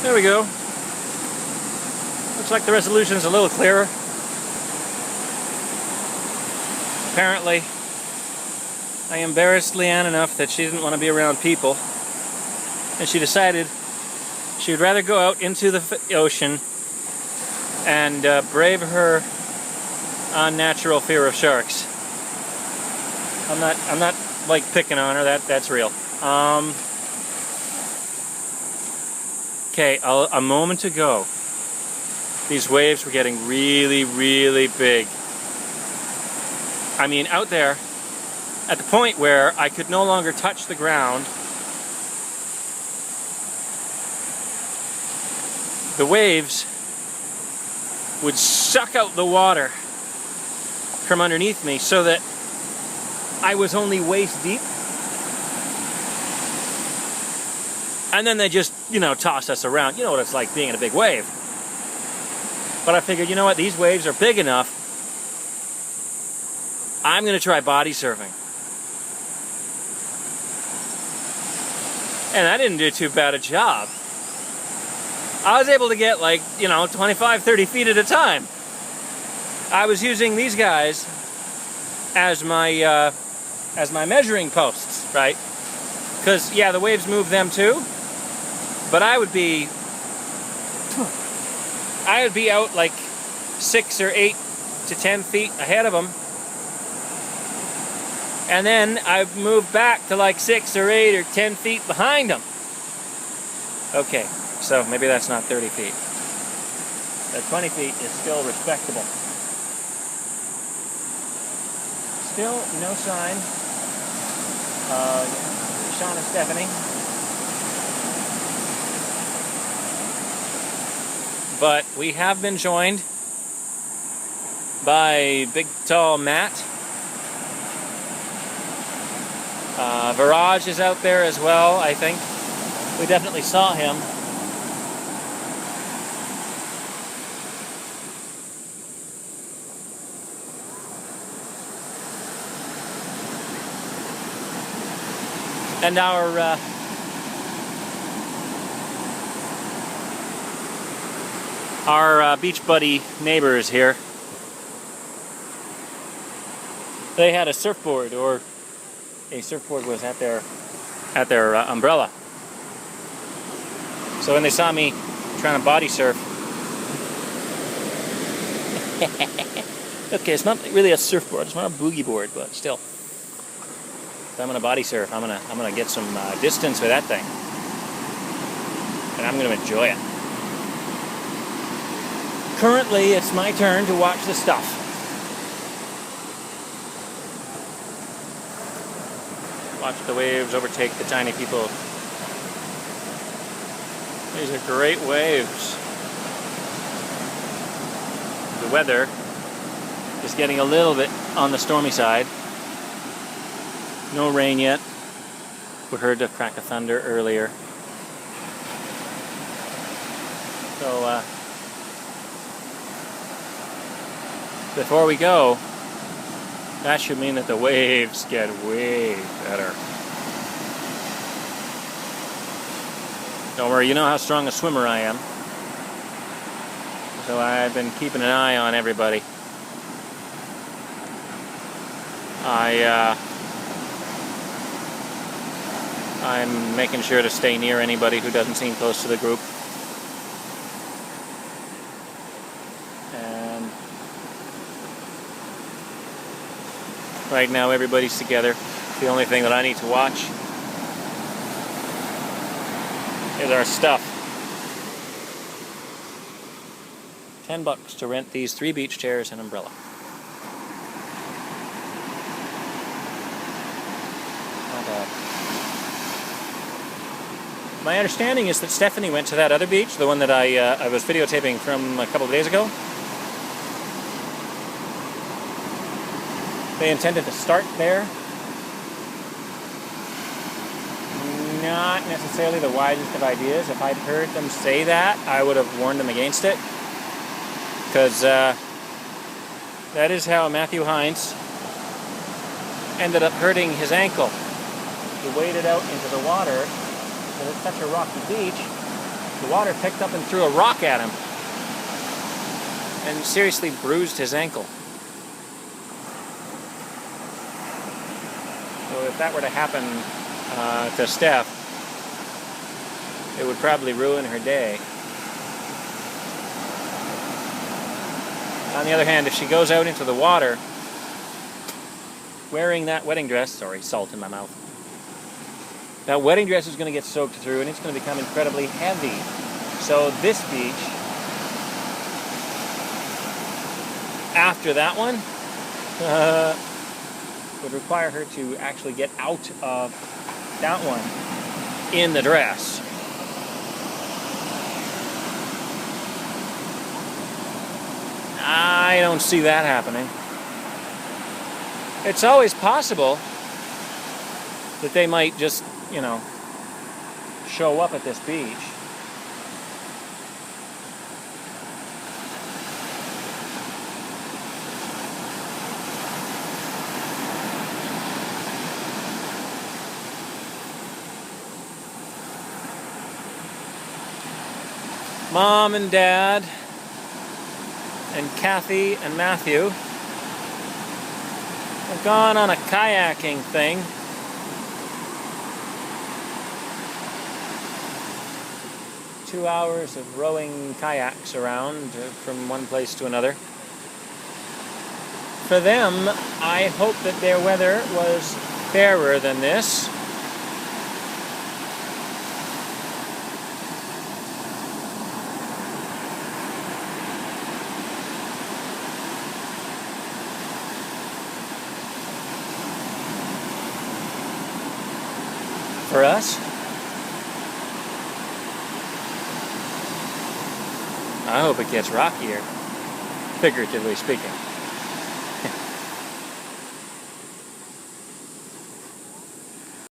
There we go. Looks like the resolution is a little clearer. Apparently, I embarrassed Leanne enough that she didn't want to be around people, and she decided she would rather go out into the ocean and brave her unnatural fear of sharks. I'm not like picking on her. That's real. Okay, a moment ago, these waves were getting really, really big. I mean, out there, at the point where I could no longer touch the ground, the waves would suck out the water from underneath me so that I was only waist deep. And then they just, toss us around. You know what it's like being in a big wave. But I figured, you know what, these waves are big enough. I'm going to try body surfing. And I didn't do too bad a job. I was able to get 25, 30 feet at a time. I was using these guys as my measuring posts, right? Because, yeah, the waves move them too. But I would be out like 6 or 8 to 10 feet ahead of them. And then I moved back to like 6 or 8 or 10 feet behind them. Okay, so maybe that's not 30 feet. That 20 feet is still respectable. Still no sign of Sean and Stephanie. But we have been joined by big tall Matt. Viraj is out there as well, I think. We definitely saw him. And our beach buddy neighbors here, they had a surfboard, or a surfboard was at their umbrella. So when they saw me trying to body surf, okay, it's not really a surfboard, it's not a boogie board, but still. If I'm gonna body surf, I'm gonna get some distance with that thing, and I'm gonna enjoy it. Currently, it's my turn to watch the stuff. Watch the waves overtake the tiny people. These are great waves. The weather is getting a little bit on the stormy side. No rain yet. We heard the crack of thunder earlier. So, before we go, that should mean that the waves get way better. Don't worry, you know how strong a swimmer I am. So I've been keeping an eye on everybody. I'm making sure to stay near anybody who doesn't seem close to the group. And right now everybody's together. The only thing that I need to watch is our stuff. $10 to rent these 3 beach chairs and umbrella. Not bad. My understanding is that Stephanie went to that other beach, the one that I was videotaping from a couple of days ago. They intended to start there. Not necessarily the wisest of ideas. If I'd heard them say that, I would have warned them against it. Because that is how Matthew Hines ended up hurting his ankle. He waded out into the water, because it's such a rocky beach, the water picked up and threw a rock at him and seriously bruised his ankle. So if that were to happen to Steph, it would probably ruin her day. On the other hand, if she goes out into the water wearing that wedding dress, sorry, salt in my mouth, that wedding dress is going to get soaked through and it's going to become incredibly heavy. So this beach, after that one, would require her to actually get out of that one in the dress. I don't see that happening. It's always possible that they might just, show up at this beach. Mom and Dad and Kathy and Matthew have gone on a kayaking thing. Two hours of rowing kayaks around from one place to another. For them, I hope that their weather was fairer than this. For us, I hope it gets rockier, figuratively speaking.